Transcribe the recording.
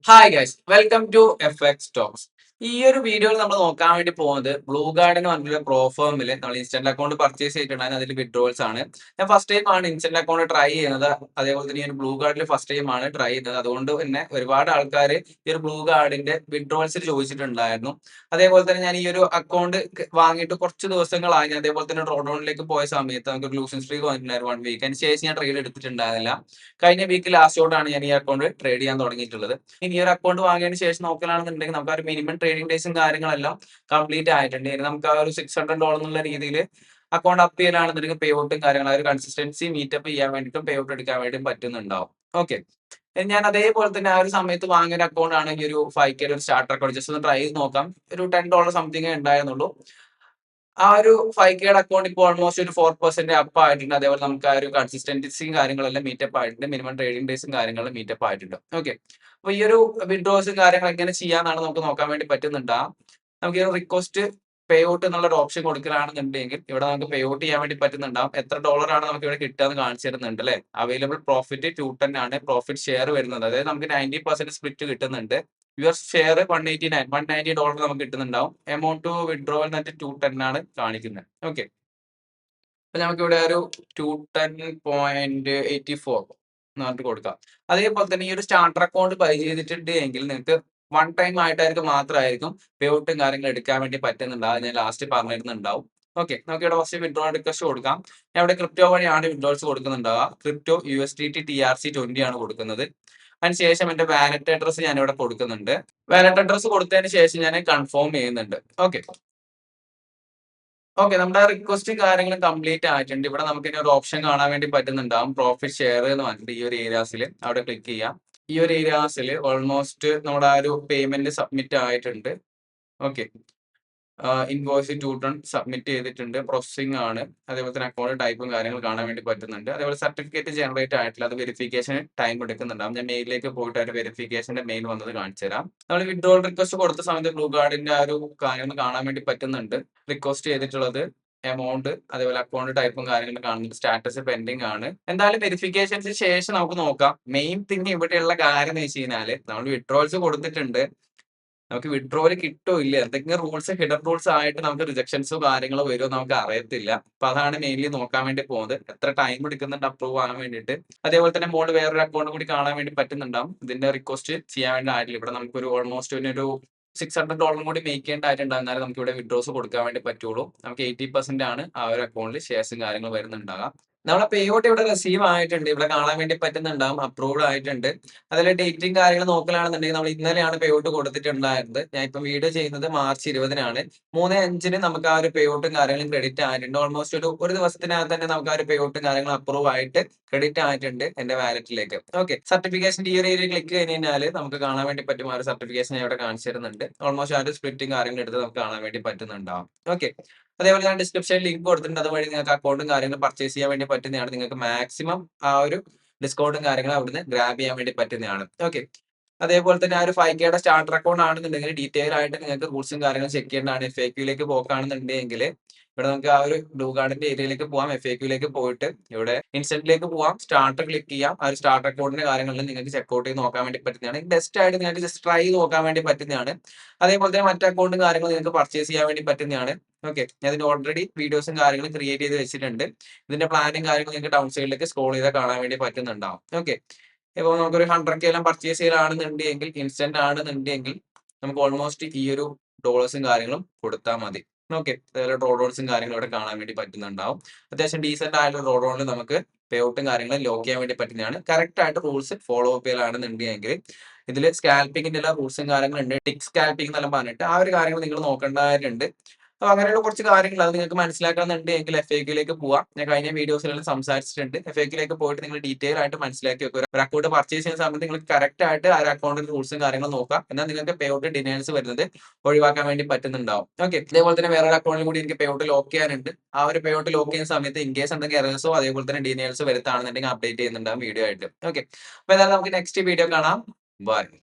Hi guys welcome to F X talks. ഈ ഒരു വീഡിയോയിൽ നമ്മൾ നോക്കാൻ വേണ്ടി പോകുന്നത് ബ്ലൂ ഗാർഡ് എന്ന് പറഞ്ഞൊരു പ്രോ ഫേമിൽ നമ്മൾ ഇൻസ്റ്റന്റ് അക്കൗണ്ട് പർച്ചേസ് ചെയ്തിട്ടുണ്ടായിരുന്നു. അതിൽ വിഡ്രോൾസ് ആണ്. ഞാൻ ഫസ്റ്റ് ടൈം ആണ് ഇൻസ്റ്റന്റ് അക്കൗണ്ട് ട്രൈ ചെയ്യുന്നത്. അതേപോലെ തന്നെ ഈ ഒരു ബ്ലൂ ഗാർഡിൽ ഫസ്റ്റ് ടൈം ആണ് ട്രൈ ചെയ്യുന്നത്. അതുകൊണ്ട് തന്നെ ഒരുപാട് ആൾക്കാർ ഈ ഒരു ബ്ലൂ ഗാർഡിന്റെ വിഡ്രോൾസ് ചോദിച്ചിട്ടുണ്ടായിരുന്നു. അതേപോലെ തന്നെ ഞാൻ ഈ ഒരു അക്കൗണ്ട് വാങ്ങിയിട്ട് കുറച്ച് ദിവസങ്ങളായി. അതേപോലെ തന്നെ ഡ്രോഡൗണിലേക്ക് പോയ സമയത്ത് നമുക്ക് ലൂസിംഗ് സ്ട്രീക്ക് വന്നിട്ടുണ്ടായിരുന്നു 1 വീക്ക്. അതിന് ശേഷം ഞാൻ ട്രേഡ് എടുത്തിട്ടുണ്ടായിരുന്നില്ല. കഴിഞ്ഞ വീക്ക് ലാസ്റ്റോടാണ് ഞാൻ ഈ അക്കൗണ്ട് ട്രേഡ് ചെയ്യാൻ തുടങ്ങിയിട്ടുള്ളത്. ഇനി ഒരു അക്കൗണ്ട് വാങ്ങിയതിന് ശേഷം നോക്കലാണെന്നുണ്ടെങ്കിൽ നമുക്ക് ആ ഒരു മിനിമം ട്രേഡിംഗ് ഡേയ്സും കാര്യങ്ങളെല്ലാം കംപ്ലീറ്റ് ആയിട്ടുണ്ട്. ഇനി നമുക്ക് ആ ഒരു $600 എന്നുള്ള രീതിയിൽ അക്കൗണ്ട് അപ്പ് ചെയ്യലാണെന്നുണ്ടെങ്കിൽ പേ ഔട്ടും കാര്യങ്ങളും ആ ഒരു കൺസിസ്റ്റൻസി മീറ്റപ്പ് ചെയ്യാൻ വേണ്ടിയിട്ടും പേ ഔട്ട് എടുക്കാൻ വേണ്ടിയും പറ്റുന്നുണ്ടാവും. ഓക്കെ, ഞാൻ അതേപോലെ തന്നെ ആ ഒരു സമയത്ത് വാങ്ങിയ ഒരു അക്കൗണ്ട് ആണ് ഈ ഒരു 5K ഒരു സ്റ്റാർട്ടർ അക്കൗണ്ട്. ജസ്റ്റ് ഒന്ന് ട്രൈ ചെയ്ത് നോക്കാം. ഒരു $10 സംതിങ് ഉണ്ടായിരുന്നുള്ളൂ. ആ ഒരു 5Kയുടെ അക്കൗണ്ട് ഇപ്പോൾ ഓൾമോസ്റ്റ് ഒരു 4% അപ്പ് ആയിട്ടുണ്ട്. അതേപോലെ നമുക്ക് ആ ഒരു കൺസിസ്റ്റൻസിയും കാര്യങ്ങളെല്ലാം മീറ്റപ്പ് ആയിട്ടുണ്ട്. മിനിമം ട്രേഡിംഗ് ഡേയ്സും കാര്യങ്ങളും മീറ്റപ്പ് ആയിട്ടുണ്ട്. ഓക്കെ, അപ്പൊ ഈ ഒരു വിഡ്രോസും കാര്യങ്ങൾ എങ്ങനെ ചെയ്യാന്നാണ് നമുക്ക് നോക്കാൻ വേണ്ടി പറ്റുന്നുണ്ടാ. നമുക്ക് ഈ ഒരു റിക്വസ്റ്റ് പേ ഔട്ട് എന്നുള്ള ഒരു ഓപ്ഷൻ കൊടുക്കുകയാണെന്നുണ്ടെങ്കിൽ ഇവിടെ നമുക്ക് പേ ഔട്ട് ചെയ്യാൻ വേണ്ടി പറ്റുന്നുണ്ടാവും. എത്ര ഡോളർ ആണ് നമുക്ക് ഇവിടെ കിട്ടുക എന്ന് കാണിച്ചു തരുന്നുണ്ട് അല്ലെ. അവൈലബിൾ പ്രോഫിറ്റ് 210 ആണ്. പ്രോഫിറ്റ് ഷെയർ വരുന്നത്, അതായത് നമുക്ക് 90% സ്പ്ലിറ്റ് കിട്ടുന്നുണ്ട്. യുവർ ഷെയർ $190 നമുക്ക് കിട്ടുന്നുണ്ടാവും. എമൗണ്ട് ടു വിഡ്രോവൽ എന്നിട്ട് 210 ആണ് കാണിക്കുന്നത്. ഓക്കെ, അപ്പൊ നമുക്ക് ഇവിടെ ഒരു 210.84 എന്ന് പറഞ്ഞിട്ട് കൊടുക്കാം. അതേപോലെ തന്നെ ഈ ഒരു സ്റ്റാർട്ടർ അക്കൗണ്ട് ബൈ ചെയ്തിട്ടുണ്ട് എങ്കിൽ നിങ്ങൾക്ക് വൺ ടൈം ആയിട്ടായിരിക്കും മാത്രമായിരിക്കും പേ ഔട്ടും കാര്യങ്ങളും എടുക്കാൻ വേണ്ടി പറ്റുന്നുണ്ടാവും. ഞാൻ ലാസ്റ്റ് പറഞ്ഞിരുന്നുണ്ടാവും. ഓക്കെ, നമുക്ക് ഇവിടെ ഫസ്റ്റ് വിഡ്രോ റിക്വസ്റ്റ് കൊടുക്കാം. ഞാൻ ഇവിടെ ക്രിപ്റ്റോ വഴിയാണ് വിഡ്രോൾസ് കൊടുക്കുന്നുണ്ടാവുക. ക്രിപ്റ്റോ USDT TRC20 ആണ് കൊടുക്കുന്നത്. അതിനുശേഷം എന്റെ വാലറ്റ് അഡ്രസ് ഞാൻ ഇവിടെ കൊടുക്കുന്നുണ്ട്. വാലറ്റ് അഡ്രസ് കൊടുത്തതിന് ശേഷം ഞാൻ കൺഫേം ചെയ്യുന്നുണ്ട്. ഓക്കെ, നമ്മുടെ റിക്വസ്റ്റ് കാര്യങ്ങളും കംപ്ലീറ്റ് ആയിട്ടുണ്ട്. ഇവിടെ നമുക്ക് ഇനി ഒരു ഓപ്ഷൻ കാണാൻ വേണ്ടി പറ്റുന്നുണ്ടാവും, പ്രോഫിറ്റ് ഷെയർ എന്ന് പറഞ്ഞിട്ട്. ഈ ഒരു ഏരിയാസിൽ അവിടെ ക്ലിക്ക് ചെയ്യാം. ഈ ഒരു ഏരിയാസിൽ ഓൾമോസ്റ്റ് നമ്മുടെ ആ ഒരു പേയ്മെന്റ് സബ്മിറ്റ് ആയിട്ടുണ്ട്. ഓക്കെ, ഇൻവോയ്സ് 2 സബ്മിറ്റ് ചെയ്തിട്ടുണ്ട്. പ്രോസസിംഗ് ആണ്. അതേപോലെ തന്നെ അക്കൗണ്ട് ടൈപ്പും കാര്യങ്ങളും കാണാൻ വേണ്ടി പറ്റുന്നുണ്ട്. അതേപോലെ സർട്ടിഫിക്കറ്റ് ജനറേറ്റ് ആയിട്ടില്ല. അത് വെരിഫിക്കേഷൻ ടൈം എടുക്കുന്നുണ്ടാവും. ഞാൻ മെയിലിലേക്ക് പോയിട്ട് ഒരു വെരിഫിക്കേഷന്റെ മെയിൽ വന്നത് കാണിച്ചു തരാം. നമ്മൾ വിഡ്രോൾ റിക്വസ്റ്റ് കൊടുത്ത സമയത്ത് ബ്ലൂ ഗാർഡിന്റെ ആ ഒരു കാര്യങ്ങൾ കാണാൻ വേണ്ടി പറ്റുന്നുണ്ട്. റിക്വസ്റ്റ് ചെയ്തിട്ടുള്ളത് എമൗണ്ട്, അതേപോലെ അക്കൗണ്ട് ടൈപ്പും കാര്യങ്ങളും കാണുന്നുണ്ട്. സ്റ്റാറ്റസ് പെൻഡിങ് ആണ്. എന്തായാലും വെരിഫിക്കേഷൻസിന് ശേഷം നമുക്ക് നോക്കാം. മെയിൻ തിങ് ഇവിടെയുള്ള കാര്യം എന്ന് വെച്ച് കഴിഞ്ഞാൽ നമ്മൾ വിഡ്രോൾസ് കൊടുത്തിട്ടുണ്ട്. നമുക്ക് വിഡ്രോവൽ കിട്ടോ ഇല്ല, എന്തെങ്കിലും റൂൾസ് ഹിഡൻ റൂൾസ് ആയിട്ട് നമുക്ക് റിജക്ഷൻസോ കാര്യങ്ങളോ വരുമോ നമുക്ക് അറിയത്തില്ല. അപ്പൊ അതാണ് മെയിൻലി നോക്കാൻ വേണ്ടി പോകുന്നത്. എത്ര ടൈം എടുക്കുന്നുണ്ട് അപ്രൂവ് ആകാൻ വേണ്ടിയിട്ട്. അതേപോലെ തന്നെ മോള് വേറൊരു അക്കൗണ്ട് കൂടി കാണാൻ വേണ്ടി പറ്റുന്നുണ്ടാവും. ഇതിന്റെ റിക്വസ്റ്റ് ചെയ്യാൻ വേണ്ടി ആയിട്ടില്ല. ഇവിടെ നമുക്കൊരു ഓൾമോസ്റ്റ് ഒരു $600 കൂടി മേക്ക് ചെയ്യേണ്ടതായിട്ടുണ്ട്. എന്നാലും നമുക്ക് ഇവിടെ വിഡ്രോസ് കൊടുക്കാൻ വേണ്ടി പറ്റുള്ളൂ. നമുക്ക് 80% ആണ് ആ ഒരു അക്കൗണ്ടിൽ ഷെയർസും കാര്യങ്ങളും വരുന്നുണ്ടാകാം. നമ്മളെ പേ ഔട്ട് ഇവിടെ റിസീവ് ആയിട്ടുണ്ട്. ഇവിടെ കാണാൻ വേണ്ടി പറ്റുന്നുണ്ടാവും, അപ്രൂവ്ഡ് ആയിട്ടുണ്ട്. അതിൽ ഡേറ്റും കാര്യങ്ങളും നോക്കലാണെന്നുണ്ടെങ്കിൽ നമ്മൾ ഇന്നലെയാണ് പേ ഔട്ട് കൊടുത്തിട്ടുണ്ടായിരുന്നത്. ഞാൻ ഇപ്പം വീഡിയോ ചെയ്യുന്നത് മാർച്ച് 20-നാണ്. 3/5 നമുക്ക് ആ ഒരു പേ ഔട്ടും കാര്യങ്ങളും ക്രെഡിറ്റ് ആയിട്ടുണ്ട്. ഓൾമോസ്റ്റ് ഒരു ദിവസത്തിനകത്ത് തന്നെ നമുക്ക് ആ ഒരു പേ ഔട്ടും കാര്യങ്ങളും അപ്രൂവ് ആയിട്ട് ക്രെഡിറ്റ് ആയിട്ടുണ്ട് എന്റെ വാലറ്റിലേക്ക്. ഓക്കെ, സർട്ടിഫിക്കേഷൻ ഈ ഒരു ഏരിയ ക്ലിക്ക് ചെയ്ത് കഴിഞ്ഞാൽ നമുക്ക് കാണാൻ വേണ്ടി പറ്റും. ആ ഒരു സർട്ടിഫിക്കേഷൻ ഞാൻ ഇവിടെ കാണിച്ചു തരുന്നുണ്ട്. ഓൾമോസ്റ്റ് ആ ഒരു സ്പ്ലിറ്റും കാര്യങ്ങളും എടുത്ത് നമുക്ക് കാണാൻ വേണ്ടി പറ്റുന്നുണ്ടാവും. ഓക്കെ, അതേപോലെ ഞാൻ ഡിസ്ക്രിപ്ഷനിൽ ലിങ്ക് കൊടുത്തിട്ടുണ്ട്. അതുവഴി നിങ്ങൾക്ക് അക്കൗണ്ടും കാര്യങ്ങളും പർച്ചേസ് ചെയ്യാൻ വേണ്ടി പറ്റുന്നതാണ്. നിങ്ങൾക്ക് മാക്സിമം ആ ഒരു ഡിസ്കൗണ്ടും കാര്യങ്ങളും അവിടുന്ന് ഗ്രാബ് ചെയ്യാൻ വേണ്ടി പറ്റുന്നതാണ്. ഓക്കെ, അതേപോലെ തന്നെ ആ ഒരു 5Kയുടെ സ്റ്റാർട്ടർ അക്കൗണ്ട് ആണെന്നുണ്ടെങ്കിൽ ഡീറ്റെയിൽ ആയിട്ട് നിങ്ങൾക്ക് റൂൾസും കാര്യങ്ങളും ചെക്ക് ചെയ്യേണ്ടതാണ്. FAQലേക്ക് പോക്കുകയാണെന്നുണ്ടെങ്കിൽ ഇവിടെ നമുക്ക് ആ ഒരു ബ്ലൂ ഗാർഡിന്റെ ഏരിയയിലേക്ക് പോവാം. FAQലേക്ക് പോയിട്ട് ഇവിടെ ഇൻസ്റ്റന്റിലേക്ക് പോവാം. സ്റ്റാർട്ടർ ക്ലിക്ക് ചെയ്യാം. ആ ഒരു സ്റ്റാർട്ടർ അക്കൗണ്ടിന്റെ കാര്യങ്ങളിൽ നിങ്ങൾക്ക് ചെക്കൗട്ട് ചെയ്ത് നോക്കാൻ വേണ്ടി പറ്റുന്നതാണ്. ബെസ്റ്റ് ആയിട്ട് നിങ്ങൾക്ക് ജസ്റ്റ് ട്രൈ ചെയ്ത് നോക്കാൻ വേണ്ടി പറ്റുന്നതാണ്. അതേപോലെ തന്നെ മറ്റു അക്കൗണ്ടും കാര്യങ്ങളും നിങ്ങൾക്ക് പർച്ചേസ് ചെയ്യാൻ വേണ്ടി പറ്റുന്നതാണ്. ഓക്കെ, ഞാൻ ഇതിന്റെ ഓൾറെഡി വീഡിയോസും കാര്യങ്ങളും ക്രിയേറ്റ് ചെയ്ത് വെച്ചിട്ടുണ്ട്. ഇതിന്റെ പ്ലാനും കാര്യങ്ങളും നിങ്ങൾക്ക് ഡൗൺ സൈഡിലേക്ക് സ്ക്രോൾ ചെയ്താൽ കാണാൻ വേണ്ടി പറ്റുന്നുണ്ടാവും. ഓക്കെ, ഇപ്പോൾ നമുക്കൊരു 100K എല്ലാം പർച്ചേസ് ചെയ്യലാണെന്നുണ്ടെങ്കിൽ, ഇൻസ്റ്റന്റ് ആണെന്നുണ്ടെങ്കിൽ നമുക്ക് ഓൾമോസ്റ്റ് ഈ ഒരു ഡോളേഴ്സും കാര്യങ്ങളും കൊടുത്താൽ മതി. ഓക്കെ, അതേപോലെ ഡ്രോഡൗൺസും കാര്യങ്ങളും ഇവിടെ കാണാൻ വേണ്ടി പറ്റുന്നുണ്ടാവും. അത്യാവശ്യം ഡീസന്റ് ആയിട്ടുള്ള ഡ്രോഡൗണിൽ നമുക്ക് പേ ഔട്ടും കാര്യങ്ങളും ലോക്ക് ചെയ്യാൻ വേണ്ടി പറ്റുന്നതാണ്. കറക്റ്റ് ആയിട്ട് റൂൾസ് ഫോളോ അപ്പ് ചെയ്യലാണെന്നുണ്ടെങ്കിൽ ഇതിൽ സ്കാൽപ്പിങ്ങിന്റെ എല്ലാ റൂൾസും കാര്യങ്ങളും ഉണ്ട്. ടിക്ക് സ്കാൽപ്പിംഗ് എന്നെല്ലാം പറഞ്ഞിട്ട് ആ ഒരു കാര്യങ്ങൾ നിങ്ങൾ നോക്കേണ്ടതായിട്ടുണ്ട്. അപ്പൊ അങ്ങനെയുള്ള കുറച്ച് കാര്യങ്ങൾ അത് നിങ്ങൾക്ക് മനസ്സിലാക്കണമെന്നുണ്ടെങ്കിൽ FAQലേക്ക് പോവാം. ഞാൻ കഴിഞ്ഞ വീഡിയോസിലെല്ലാം സംസാരിച്ചിട്ടുണ്ട്. FAQലേക്ക് പോയിട്ട് നിങ്ങൾ ഡീറ്റെയിൽ ആയിട്ട് മനസ്സിലാക്കി വെക്കുക. ഒരു അക്കൗണ്ട് പർച്ചേസ് ചെയ്യുന്ന സമയത്ത് നിങ്ങൾക്ക് കറക്റ്റ് ആയിട്ട് ആ ഒരു അക്കൗണ്ടിന്റെ റൂൾസും കാര്യങ്ങളും നോക്കാം. എന്നാൽ നിങ്ങൾക്ക് പേ ഔട്ട് ഡിനേഴ്സ് വരുന്നത് ഒഴിവാക്കാൻ വേണ്ടി പറ്റുന്നുണ്ടാവും. ഓക്കെ, ഇതേപോലെ തന്നെ വേറൊരു അക്കൗണ്ടിൽ കൂടി എനിക്ക് പേ ഔട്ട് ലോക്ക് ചെയ്യാനുണ്ട്. ആ ഒരു പേ ഔട്ട് ലോക്ക് ചെയ്യുന്ന സമയത്ത് ഇൻ കേസ് എന്തെങ്കിലും എറേഴ്സോ അതേപോലെ തന്നെ ഡീറ്റെയിൽസോ വരുത്താണെന്നുണ്ടെങ്കിൽ അപ്ഡേറ്റ് ചെയ്യുന്നുണ്ടാവും വീഡിയോ ആയിട്ട്. ഓക്കെ, അപ്പൊ ഏതായാലും നമുക്ക് നെക്സ്റ്റ് വീഡിയോ കാണാം. ബൈ.